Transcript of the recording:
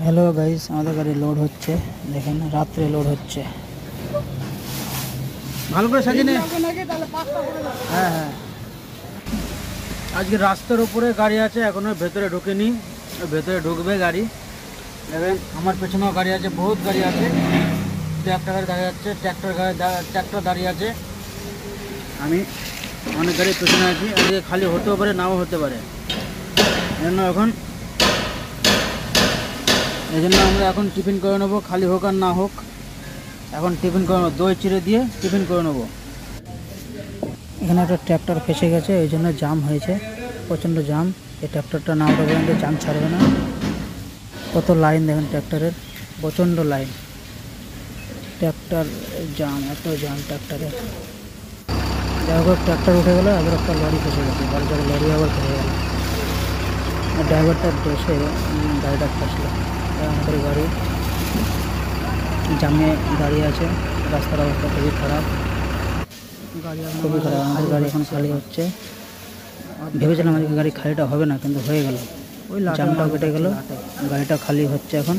Hello guys, আমাদের গাড়ি load হচ্ছে। দেখেন রাত্রে লোড হচ্ছে। ভালো করে সাজিয়ে নে। হ্যাঁ হ্যাঁ, আজকে রাস্তার উপরে গাড়ি আছে, এখনো ভেতরে ঢুকেনি, ভেতরে ঢুকবে গাড়ি। দেখেন আমার পেছনেও গাড়ি আছে, বহুত গাড়ি আছে। ট্র্যাক্টর গাড়ি দাঁড়িয়ে যাচ্ছে, ট্র্যাক্টর দাঁড়িয়ে আছে। আমি অনেক গাড়ির পেছনে আছি। আজকে খালি হতেও পারে, নাও হতে পারে। এই জন্য আমরা এখন টিফিন করে নেবো, খালি হোক আর না হোক। এখন টিফিন করে নেবো, দই চিড়ে দিয়ে টিফিন করে নেবো। এখানে একটা ট্র্যাক্টর ফেসে গেছে, এই জন্য জাম হয়েছে, প্রচণ্ড জাম। এই ট্র্যাক্টরটা না ওঠা পর্যন্ত জাম ছাড়বে না। কত লাইন দেখেন ট্র্যাক্টরের, প্রচণ্ড লাইন। ট্র্যাক্টর জাম, এত জাম ট্র্যাক্টরের। যাই হোক, ট্র্যাক্টর উঠে গেলো, আবার একটা লরি ফেসে গেছে, লরি আবার ফেসে গেল। ড্রাইভারটা বসে গাড়িটা ফসলো। আমাদের গাড়ি জামে দাঁড়িয়ে আছে, রাস্তার অবস্থা খুবই খারাপ, খুবই খারাপ। আমাদের গাড়ি এখন খালি হচ্ছে। ভেবেছিলাম আমাদের গাড়ি খালিটা হবে না, কিন্তু হয়ে গেল। জামটাও কেটে গেল, গাড়িটা খালি হচ্ছে এখন।